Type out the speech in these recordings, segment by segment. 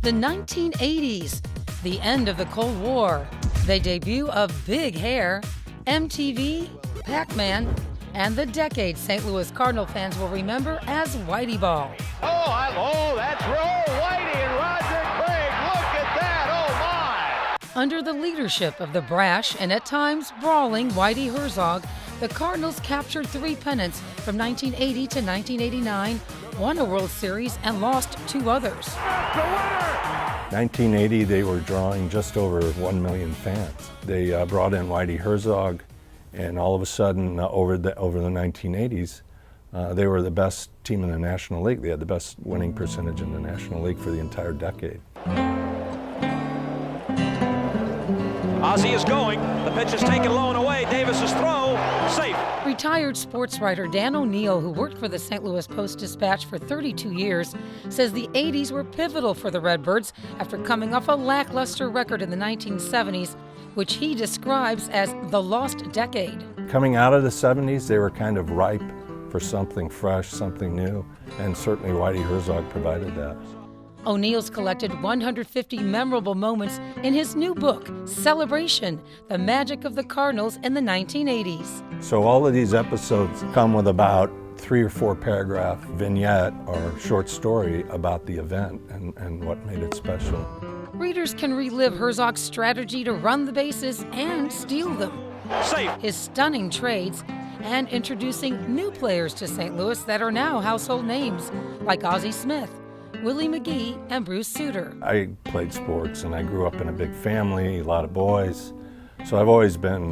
The 1980s, the end of the Cold War, the debut of Big Hair, MTV, Pac-Man, and the decade St. Louis Cardinal fans will remember as Whiteyball. Oh, that's roll, Whitey and Roger Craig. Look at that, oh my! Under the leadership of the brash and at times brawling Whitey Herzog, the Cardinals captured 3 pennants from 1980 to 1989, won a World Series, and lost 2 others. 1980, they were drawing just over 1 million fans. They brought in Whitey Herzog, and all of a sudden, over the 1980s, they were the best team in the National League. They had the best winning percentage in the National League for the entire decade. Ozzie is going. The pitch is taken low and away. Davis's throw, safe. Retired sports writer Dan O'Neill, who worked for the St. Louis Post-Dispatch for 32 years, says the 80s were pivotal for the Redbirds after coming off a lackluster record in the 1970s, which he describes as the lost decade. Coming out of the 70s, they were kind of ripe for something fresh, something new, and certainly Whitey Herzog provided that. O'Neill's collected 150 memorable moments in his new book, Celebration, The Magic of the Cardinals in the 1980s. So all of these episodes come with about 3 or 4 paragraph vignette or short story about the event and what made it special. Readers can relive Herzog's strategy to run the bases and steal them, Safe. his stunning trades, and introducing new players to St. Louis that are now household names, like Ozzie Smith, Willie McGee, and Bruce Sutter. I played sports and I grew up in a big family, a lot of boys, so I've always been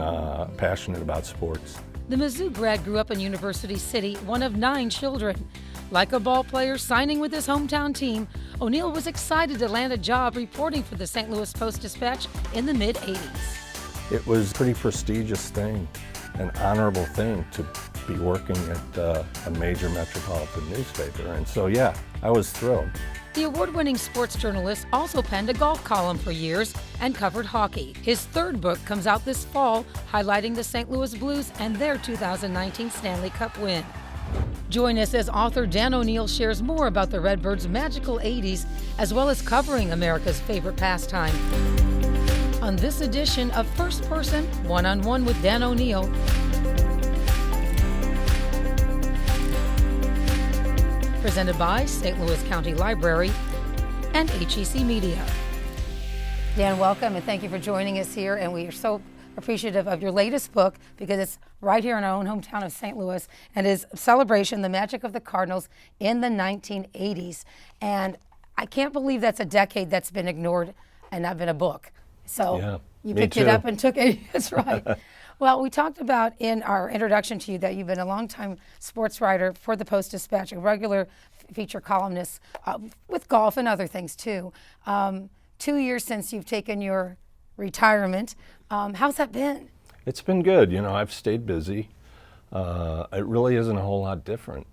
passionate about sports. The Mizzou grad grew up in University City, one of 9 children. Like a ball player signing with his hometown team, O'Neill was excited to land a job reporting for the St. Louis Post-Dispatch in the mid-80s. It was a pretty prestigious thing, an honorable thing to be working at a major metropolitan newspaper, and so yeah, I was thrilled. The award-winning sports journalist also penned a golf column for years and covered hockey. His 3rd book comes out this fall, highlighting the St. Louis Blues and their 2019 Stanley Cup win. Join us as author Dan O'Neill shares more about the Redbirds' magical 80s, as well as covering America's favorite pastime. On this edition of First Person, One-on-One with Dan O'Neill. Presented by St. Louis County Library and HEC Media. Dan, welcome, and thank you for joining us here. And we are so appreciative of your latest book because it's right here in our own hometown of St. Louis, and is Celebration, The Magic of the Cardinals in the 1980s. And I can't believe that's a decade that's been ignored and not been a book. So Yeah, you me picked it too. up and took it. That's right. Well, we talked about in our introduction to you that you've been a longtime sports writer for the Post-Dispatch, a regular feature columnist with golf and other things too. 2 years since you've taken your retirement. How's that been? It's been good. You know, I've stayed busy. It really isn't a whole lot different.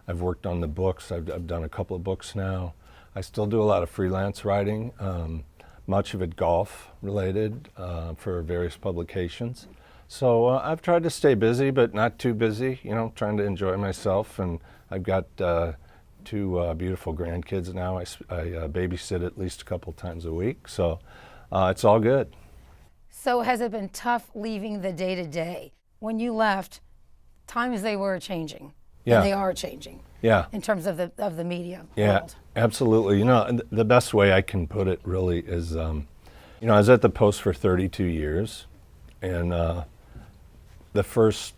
I've worked on the books. I've done a couple of books now. I still do a lot of freelance writing, much of it golf related for various publications. So I've tried to stay busy, but not too busy, you know, trying to enjoy myself. And I've got 2 beautiful grandkids now. I babysit at least a couple times a week, so it's all good. So has it been tough leaving the day-to-day? When you left, times they were changing. Yeah. And they are changing. Yeah. In terms of the media Yeah, world. absolutely. You know, the best way I can put it really is, you know, I was at the Post for 32 years, and the first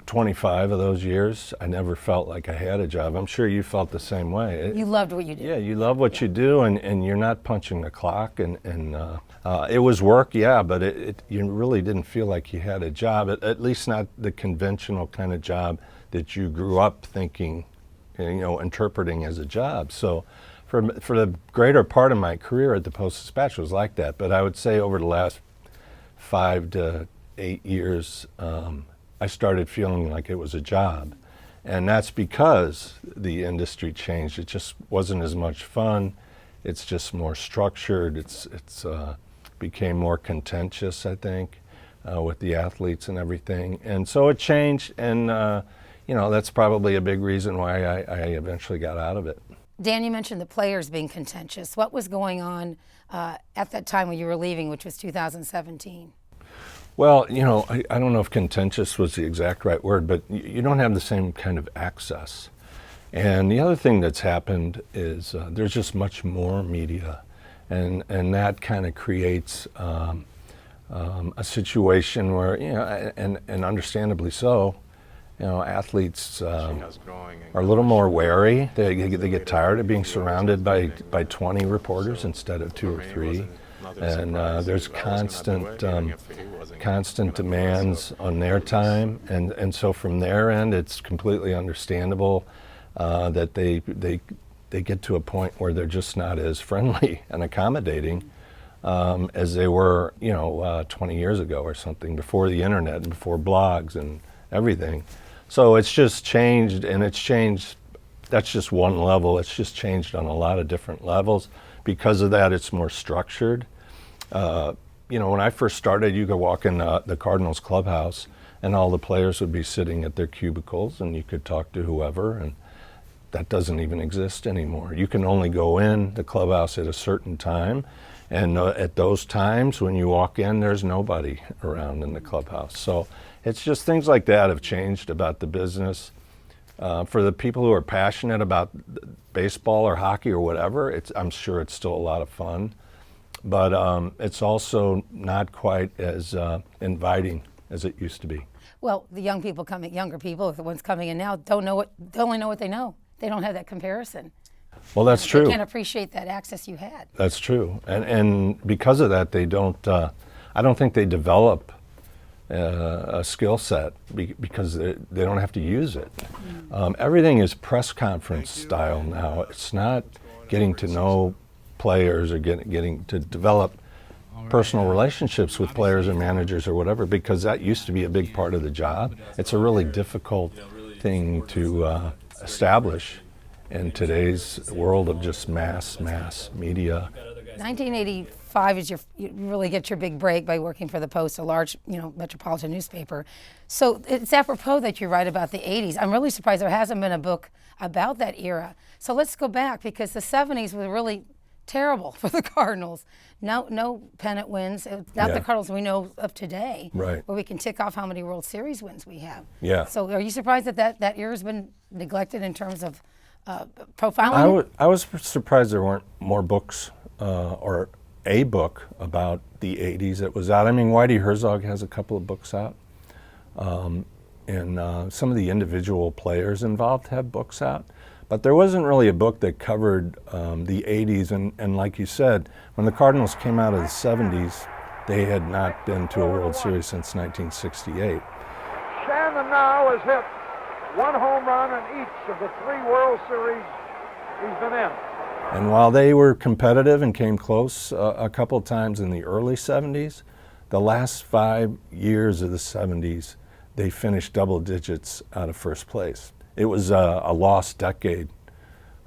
25 of those years, I never felt like I had a job. I'm sure you felt the same way. You loved what you did. Yeah, you love what you do, and you're not punching the clock, and it was work, yeah, but you really didn't feel like you had a job, at least not the conventional kind of job that you grew up thinking, you know, interpreting as a job. So for the greater part of my career at the Post-Dispatch was like that, but I would say over the last 5 to 8 years, I started feeling like it was a job. And that's because the industry changed. It just wasn't as much fun. It's just more structured. It's became more contentious, I think, with the athletes and everything. And so it changed, and you know, that's probably a big reason why I eventually got out of it. Dan, you mentioned the players being contentious. What was going on at that time when you were leaving, which was 2017? Well, I don't know if contentious was the exact right word, but you don't have the same kind of access. And the other thing that's happened is there's just much more media, and that kind of creates a situation where, and understandably so, athletes are a little more wary. They get tired of being surrounded by 20 reporters instead of 2 or 3. And there's constant demands on their time, and so from their end, it's completely understandable that they get to a point where they're just not as friendly and accommodating as they were, 20 years ago or something, before the internet and before blogs and everything. So it's just changed, and it's changed. That's just one level. It's just changed on a lot of different levels. Because of that, it's more structured. When I first started, you could walk in the Cardinals clubhouse, and all the players would be sitting at their cubicles, and you could talk to whoever, and that doesn't even exist anymore. You can only go in the clubhouse at a certain time, and at those times when you walk in, there's nobody around in the clubhouse. So it's just things like that have changed about the business. For the people who are passionate about baseball or hockey or whatever, I'm sure it's still a lot of fun. But it's also not quite as inviting as it used to be. Well, the younger people, the ones coming in now, they only know what they know. They don't have that comparison. Well, that's true. They can't appreciate that access you had. That's true, and because of that, they don't. I don't think they develop a skill set because they don't have to use it. Everything is press conference style now. It's not getting to know players or getting to develop personal relationships with players or managers or whatever, because that used to be a big part of the job. It's a really difficult thing to establish in today's world of just mass media. 1985 is you really get your big break by working for the Post, a large, metropolitan newspaper. So it's apropos that you write about the 80s. I'm really surprised there hasn't been a book about that era. So let's go back, because the 70s were really terrible for the Cardinals. No pennant wins. It's not the Cardinals we know of today, right, where we can tick off how many World Series wins we have. Yeah. So are you surprised that era's been neglected in terms of profiling? I was surprised there weren't more books or a book about the 80s that was out. I mean, Whitey Herzog has a couple of books out, and some of the individual players involved have books out. But there wasn't really a book that covered the 80s, and like you said, when the Cardinals came out of the 70s, they had not been to a World Series since 1968. Shannon now has hit 1 home run in each of the 3 World Series he's been in. And while they were competitive and came close a couple of times in the early 70s, the last 5 years of the 70s, they finished double digits out of first place. It was a lost decade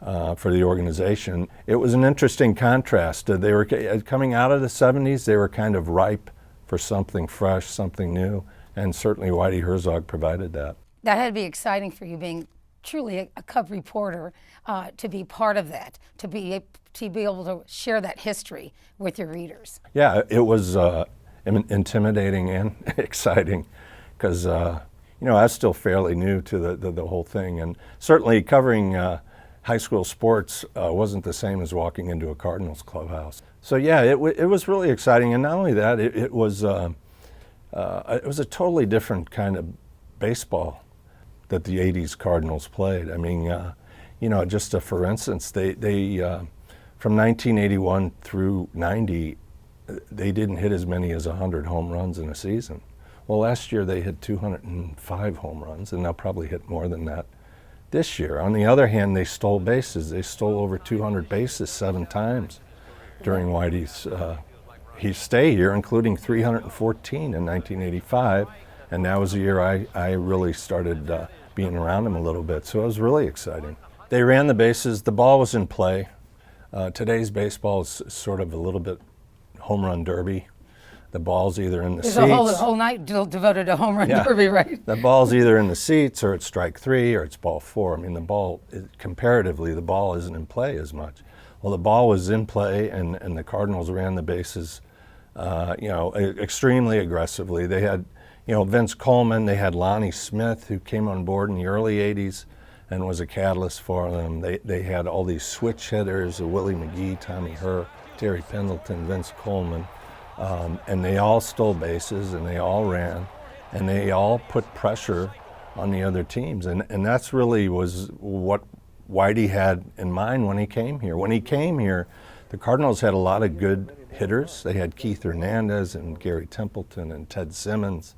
for the organization. It was an interesting contrast. They were coming out of the 70s, they were kind of ripe for something fresh, something new, and certainly Whitey Herzog provided that. That had to be exciting for you, being truly a Cub reporter, to be part of that, to be able to share that history with your readers. Yeah, it was intimidating and exciting, because I was still fairly new to the whole thing, and certainly covering high school sports wasn't the same as walking into a Cardinals clubhouse. So yeah, it was really exciting, and not only that, it was a totally different kind of baseball that the 80s Cardinals played. I mean, just for instance, they from 1981 through 90, they didn't hit as many as 100 home runs in a season. Well, last year they hit 205 home runs, and they'll probably hit more than that this year. On the other hand, they stole bases. They stole over 200 bases 7 times during Whitey's his stay here, including 314 in 1985, and that was the year I really started being around him a little bit, so it was really exciting. They ran the bases. The ball was in play. Today's baseball is sort of a little bit home run derby. The ball's either in the There's seats. a whole night devoted to home run derby, right? The ball's either in the seats or it's strike 3 or it's ball 4. I mean, the ball, comparatively, the ball isn't in play as much. Well, the ball was in play, and the Cardinals ran the bases, extremely aggressively. They had, Vince Coleman. They had Ozzie Smith, who came on board in the early 80s and was a catalyst for them. They had all these switch hitters, Willie McGee, Tommy Herr, Terry Pendleton, Vince Coleman. And they all stole bases, and they all ran, and they all put pressure on the other teams. And that's really was what Whitey had in mind when he came here. When he came here, the Cardinals had a lot of good hitters. They had Keith Hernandez and Gary Templeton and Ted Simmons,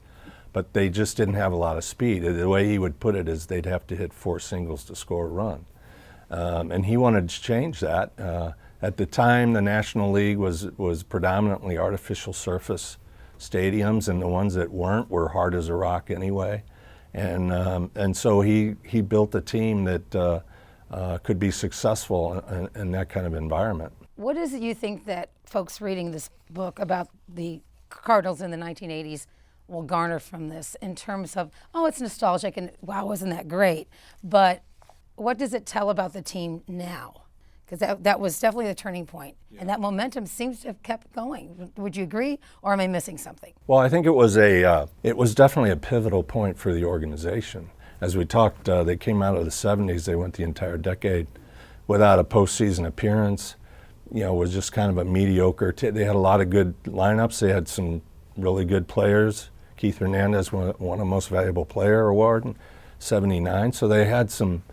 but they just didn't have a lot of speed. The way he would put it is they'd have to hit 4 singles to score a run. And he wanted to change that. At the time, the National League was predominantly artificial surface stadiums, and the ones that weren't were hard as a rock anyway. And so he built a team that could be successful in that kind of environment. What is it you think that folks reading this book about the Cardinals in the 1980s will garner from this in terms of, it's nostalgic and wow, wasn't that great? But what does it tell about the team now? Because that was definitely the turning point. And that momentum seems to have kept going. Would you agree, or am I missing something? Well, I think it was definitely a pivotal point for the organization. As we talked, they came out of the 70s, they went the entire decade without a postseason appearance. Was just kind of a mediocre they had a lot of good lineups. They had some really good players. Keith Hernandez won a Most Valuable Player award in '79, so they had some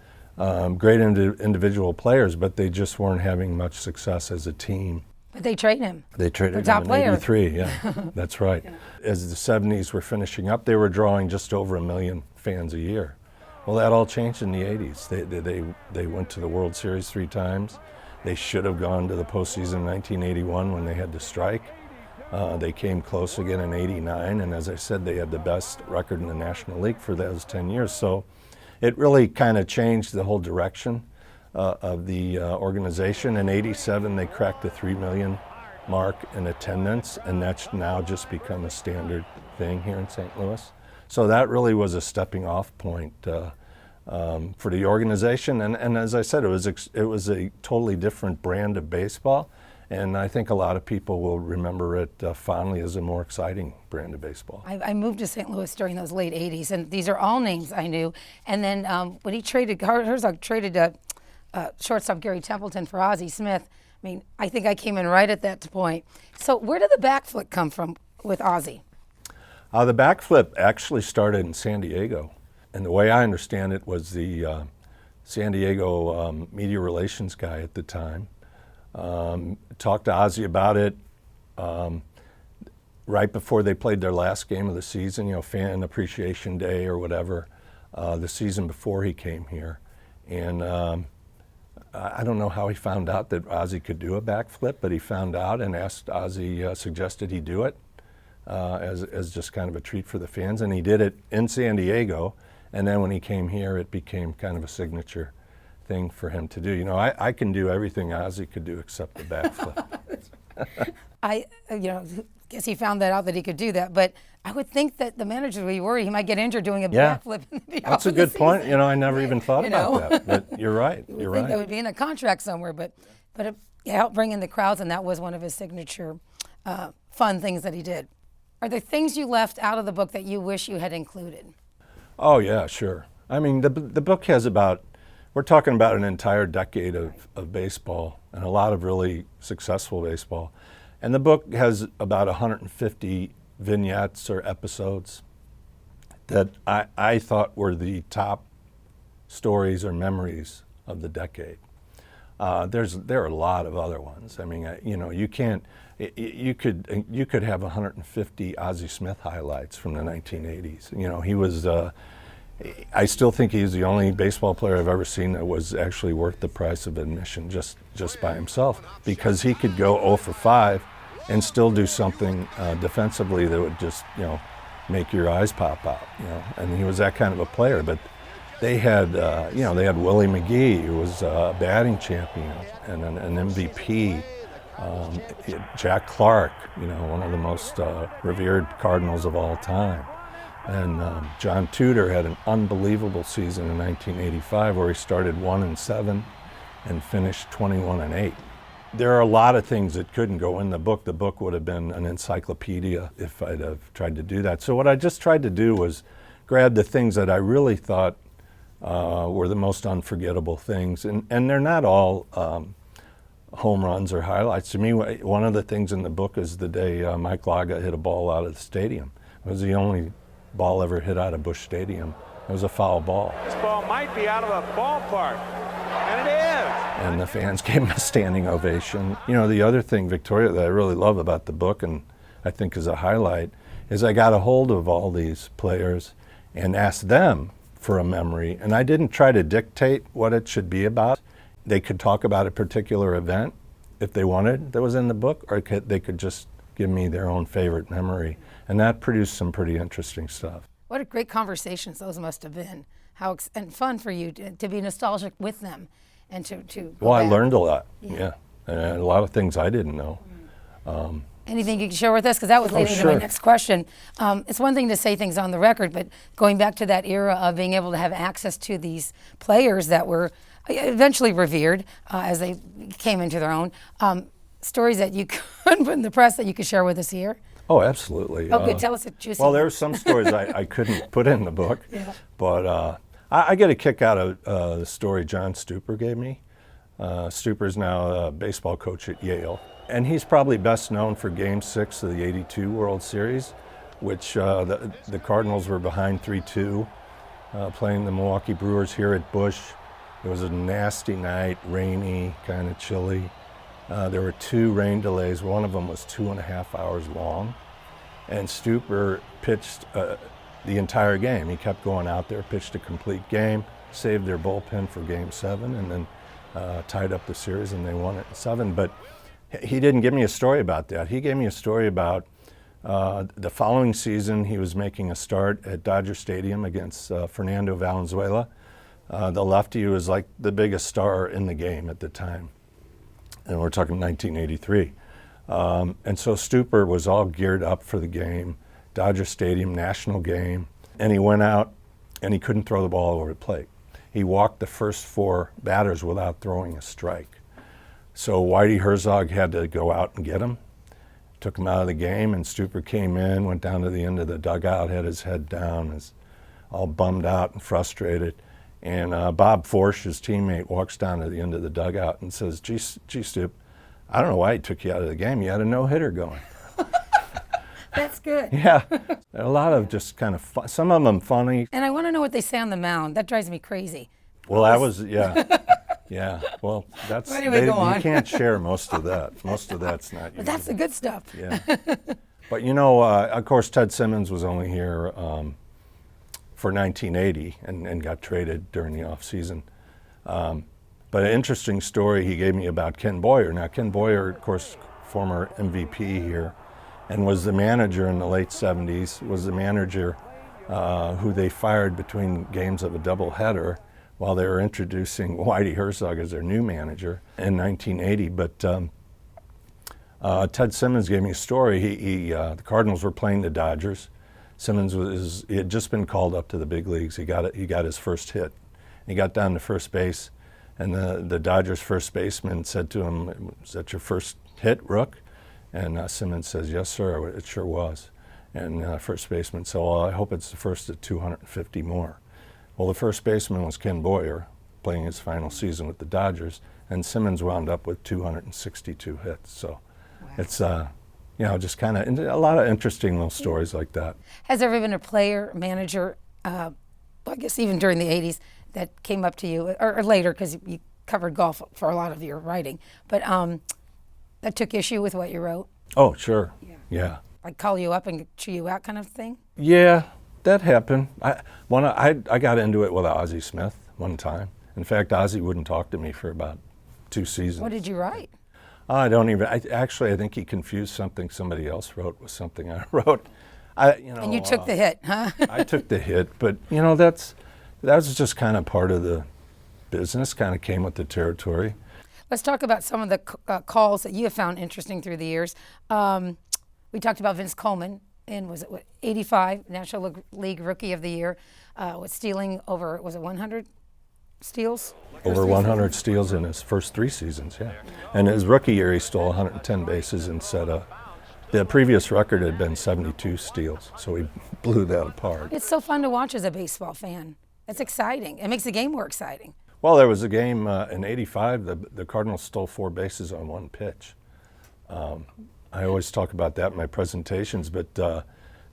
great individual players, but they just weren't having much success as a team. But they traded him. They traded top him in player. '83, yeah, that's right. Yeah. As the '70s were finishing up, they were drawing just over 1 million fans a year. Well, that all changed in the '80s. They went to the World Series 3 times. They should have gone to the postseason in 1981 when they had the strike. They came close again in '89, and as I said, they had the best record in the National League for those 10 years. So it really kind of changed the whole direction of the organization. In '87, they cracked the 3 million mark in attendance, and that's now just become a standard thing here in St. Louis. So that really was a stepping off point for the organization. And as I said, it was a totally different brand of baseball. And I think a lot of people will remember it fondly as a more exciting brand of baseball. I moved to St. Louis during those late 80s, and these are all names I knew. And then when he traded, Herzog traded shortstop Gary Templeton for Ozzie Smith, I think I came in right at that point. So where did the backflip come from with Ozzie? The backflip actually started in San Diego. And the way I understand it was the San Diego media relations guy at the time talked to Ozzie about it right before they played their last game of the season, Fan Appreciation Day or whatever, the season before he came here. And I don't know how he found out that Ozzie could do a backflip, but he found out and asked Ozzie, suggested he do it as just kind of a treat for the fans. And he did it in San Diego. And then when he came here, it became kind of a signature thing for him to do. I can do everything Ozzie could do except the backflip. I guess he found that out that he could do that, but I would think that the manager would be worried he might get injured doing a backflip. That's a good point. I never even thought about that, but you're right. You're right. That would be in a contract somewhere, but it helped bring in the crowds, and that was one of his signature fun things that he did. Are there things you left out of the book that you wish you had included? Oh, yeah, sure. The book has we're talking about an entire decade of baseball and a lot of really successful baseball. And the book has about 150 vignettes or episodes that I thought were the top stories or memories of the decade. There are a lot of other ones. You can't. You could have 150 Ozzie Smith highlights from the 1980s. He was. I still think he's the only baseball player I've ever seen that was actually worth the price of admission just by himself, because he could go 0 for 5 and still do something defensively that would just make your eyes pop out. And he was that kind of a player. But they had Willie McGee, who was a batting champion and an MVP. Jack Clark, one of the most revered Cardinals of all time. And John Tudor had an unbelievable season in 1985 where he started 1-7 and finished 21-8. There are a lot of things that couldn't go in the book. The book would have been an encyclopedia if I'd have tried to do that. So what I just tried to do was grab the things that I really thought were the most unforgettable things. And they're not all home runs or highlights. To me, one of the things in the book is the day Mike Laga hit a ball out of the stadium. It was the only ball ever hit out of Busch Stadium. It was a foul ball. This ball might be out of a ballpark, and it is. And the fans gave him a standing ovation. The other thing, Victoria, that I really love about the book, and I think is a highlight, is I got a hold of all these players and asked them for a memory. And I didn't try to dictate what it should be about. They could talk about a particular event if they wanted that was in the book, or they could just give me their own favorite memory. And that produced some pretty interesting stuff. What a great conversations those must have been. And fun for you to be nostalgic with them and to Well, I learned a lot, yeah. And a lot of things I didn't know. Anything you can share with us? Because that was leading to my next question. It's one thing to say things on the record, but going back to that era of being able to have access to these players that were eventually revered as they came into their own, stories that you couldn't put in the press that you could share with us here? Oh, absolutely. Oh, good. Tell us a juicy Well, there are some stories I couldn't put in the book, but I get a kick out of the story John Stuper gave me. Stuper's now a baseball coach at Yale, and he's probably best known for Game 6 of the '82 World Series, which the Cardinals were behind 3-2, playing the Milwaukee Brewers here at Busch. It was a nasty night, rainy, kind of chilly. There were 2 rain delays. One of them was 2.5 hours long. And Stuper pitched the entire game. He kept going out there, pitched a complete game, saved their bullpen for Game 7, and then tied up the series, and they won it in 7. But he didn't give me a story about that. He gave me a story about the following season. He was making a start at Dodger Stadium against Fernando Valenzuela, the lefty who was like the biggest star in the game at the time. And we're talking 1983. And so Stuper was all geared up for the game, Dodger Stadium, national game, and he went out and he couldn't throw the ball over the plate. He walked the first 4 batters without throwing a strike. So Whitey Herzog had to go out and get him, took him out of the game, and Stuper came in, went down to the end of the dugout, had his head down, was all bummed out and frustrated. And Bob Forsch, his teammate, walks down to the end of the dugout and says, gee, Stup, I don't know why he took you out of the game. You had a no-hitter going. That's good. Yeah. A lot of just kind of fun, some of them funny. And I want to know what they say on the mound. That drives me crazy. Well, that was, yeah. Well, that's, anyway, go on. You can't share most of that. Most of that's not But that's the good stuff. Yeah. But of course, Ted Simmons was only here for 1980 and got traded during the off season. But an interesting story he gave me about Ken Boyer. Now, Ken Boyer, of course, former MVP here, and was the manager in the late 70s, was the manager who they fired between games of a doubleheader while they were introducing Whitey Herzog as their new manager in 1980. But Ted Simmons gave me a story. The Cardinals were playing the Dodgers. Simmons he had just been called up to the big leagues. He got his first hit. He got down to first base, and the Dodgers first baseman said to him, "Was that your first hit, Rook?" And Simmons says, "Yes, sir, it sure was." And first baseman said, "Well, I hope it's the first of 250 more." Well, the first baseman was Ken Boyer, playing his final season with the Dodgers, and Simmons wound up with 262 hits. So it's just kind of a lot of interesting little stories like that. Has there ever been a player, manager, I guess even during the 80s, that came up to you, or later, because you covered golf for a lot of your writing, but that took issue with what you wrote? Oh, sure. Yeah. Like call you up and chew you out kind of thing? Yeah, that happened. I got into it with Ozzie Smith one time. In fact, Ozzie wouldn't talk to me for about 2 seasons. What did you write? I think he confused something somebody else wrote with something I wrote. And you took the hit, huh? I took the hit, but that was just kind of part of the business, kind of came with the territory. Let's talk about some of the calls that you have found interesting through the years. We talked about Vince Coleman in, was it 85, National League Rookie of the Year, with stealing over, was it 100 steals? Over 100 steals in his first 3 seasons, yeah. And his rookie year, he stole 110 bases and set the previous record had been 72 steals, so he blew that apart. It's so fun to watch as a baseball fan. It's exciting. It makes the game more exciting. Well, there was a game in '85, the Cardinals stole 4 bases on 1 pitch. I always talk about that in my presentations, but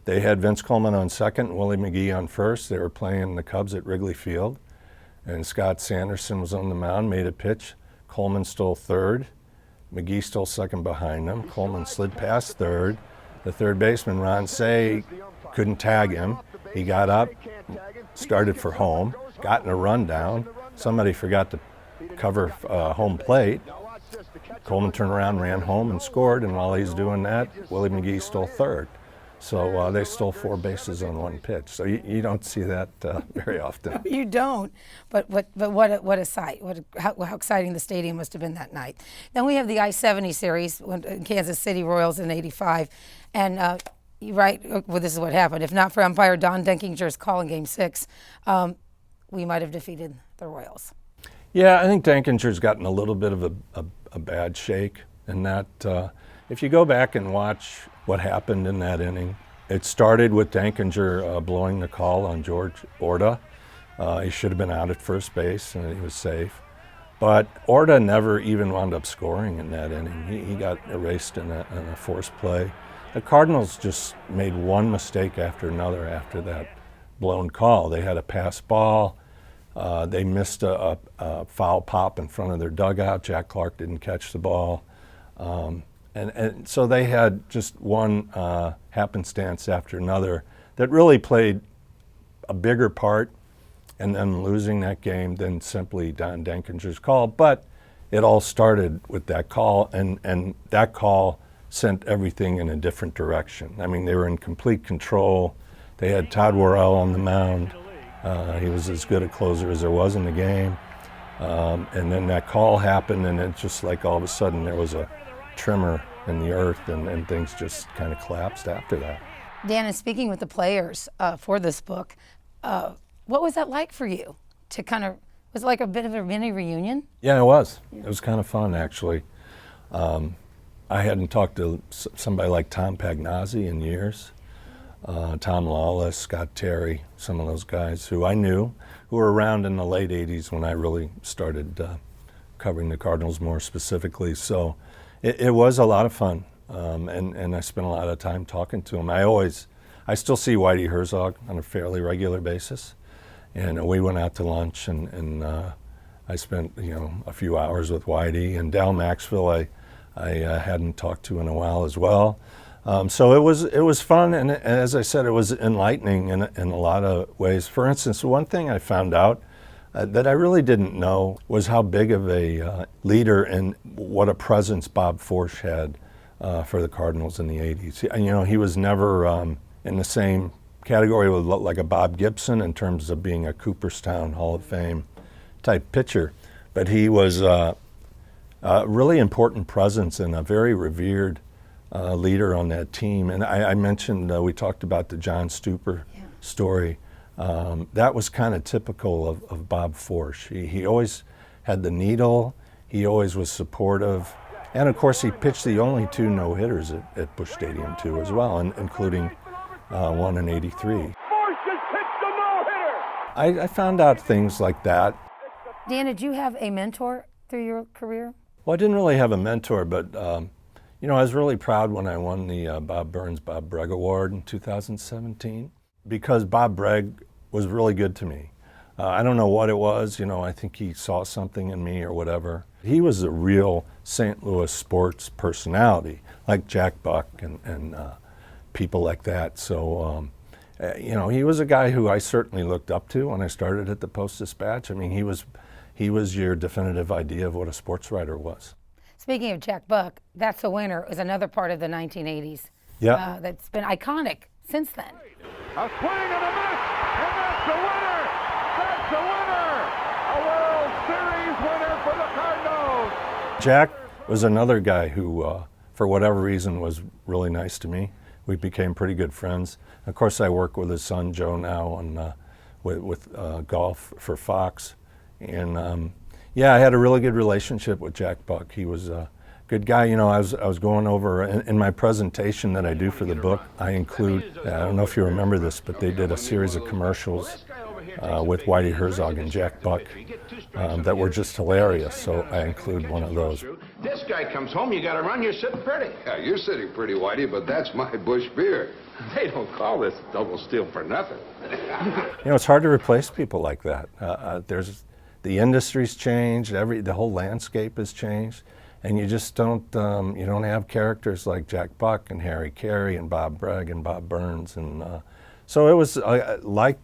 they had Vince Coleman on second and Willie McGee on first. They were playing the Cubs at Wrigley Field, and Scott Sanderson was on the mound, made a pitch. Coleman stole third. McGee stole second behind him. Coleman slid past third. The third baseman, Ron Say, couldn't tag him. He got up, started for home, got in a rundown. Somebody forgot to cover home plate. Coleman turned around, ran home, and scored. And while he's doing that, Willie McGee stole third. So they stole 4 bases on 1 pitch. So you don't see that very often. You don't. But what a sight! How exciting the stadium must have been that night. Then we have the I-70 series, Kansas City Royals in '85, and you're right. Well, this is what happened. If not for umpire Don Denkinger's call in Game 6, we might have defeated the Royals. Yeah, I think Denkinger's gotten a little bit of a bad shake in that. If you go back and watch what happened in that inning, it started with Denkinger blowing the call on George Orta. He should have been out at first base, and he was safe. But Orta never even wound up scoring in that inning. He got erased in a forced play. The Cardinals just made one mistake after another after that blown call. They had a pass ball. They missed a foul pop in front of their dugout. Jack Clark didn't catch the ball. And so they had just one happenstance after another that really played a bigger part in them losing that game than simply Don Denkinger's call. But it all started with that call, and that call sent everything in a different direction. I mean, they were in complete control. They had Todd Worrell on the mound. He was as good a closer as there was in the game. And then that call happened, and it just like all of a sudden there was a tremor in the earth, and things just kind of collapsed after that. Dan, and speaking with the players for this book, what was that like for you to kind of, was it like a bit of a mini reunion? Yeah, it was. It was kind of fun, actually. I hadn't talked to somebody like Tom Pagnozzi in years. Tom Lawless, Scott Terry, some of those guys who I knew, who were around in the late 80s when I really started covering the Cardinals more specifically. So it was a lot of fun, and I spent a lot of time talking to them. I still see Whitey Herzog on a fairly regular basis, and we went out to lunch, and I spent a few hours with Whitey, and Dal Maxfield I hadn't talked to in a while as well. So it was fun, and as I said, it was enlightening in a lot of ways. For instance, one thing I found out that I really didn't know was how big of a leader and what a presence Bob Forsch had for the Cardinals in the 80s. He was never in the same category with like a Bob Gibson in terms of being a Cooperstown Hall of Fame type pitcher, but he was a really important presence and a very revered leader on that team. And I mentioned, we talked about the John Stupor story. That was kind of typical of Bob Forsch. He always had the needle. He always was supportive. And of course, he pitched the only 2 no-hitters at Busch Stadium too as well, including one in '83. Forsch just pitched a no-hitter! I found out things like that. Dan, did you have a mentor through your career? Well, I didn't really have a mentor, but I was really proud when I won the Bob Burns Bob Bragg Award in 2017 because Bob Bragg was really good to me. I don't know what it was, I think he saw something in me or whatever. He was a real St. Louis sports personality, like Jack Buck and people like that. So, he was a guy who I certainly looked up to when I started at the Post-Dispatch. I mean, he was your definitive idea of what a sports writer was. Speaking of Jack Buck, That's a Winner is another part of the 1980s. Yeah. That's been iconic since then. A swing and a miss, and that's a winner! That's a winner! A World Series winner for the Cardinals! Jack was another guy who, for whatever reason, was really nice to me. We became pretty good friends. Of course, I work with his son Joe now on with golf for Fox, and yeah, I had a really good relationship with Jack Buck. He was a good guy. You know, I was going over in my presentation that I do for the book. I include, I don't know if you remember this, but they did a series of commercials with Whitey Herzog and Jack Buck that were just hilarious. So I include one of those. This guy comes home, you got to run. You're sitting pretty. Yeah, you're sitting pretty, Whitey, but that's my Bush beer. They don't call this double steel for nothing. You know, it's hard to replace people like that. The industry's changed. The whole landscape has changed, and you just don't you don't have characters like Jack Buck and Harry Carey and Bob Bragg and Bob Burns, and so it was like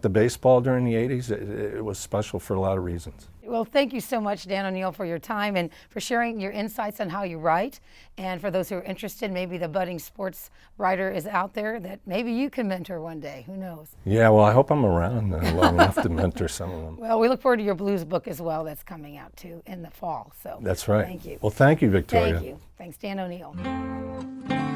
the baseball during the 80s. It was special for a lot of reasons. Well, thank you so much, Dan O'Neill, for your time and for sharing your insights on how you write. And for those who are interested, maybe the budding sports writer is out there that maybe you can mentor one day. Who knows? Yeah, well, I hope I'm around long enough to mentor some of them. Well, we look forward to your blues book as well that's coming out, too, in the fall. So that's right. Thank you. Well, thank you, Victoria. Thank you. Thanks, Dan O'Neill.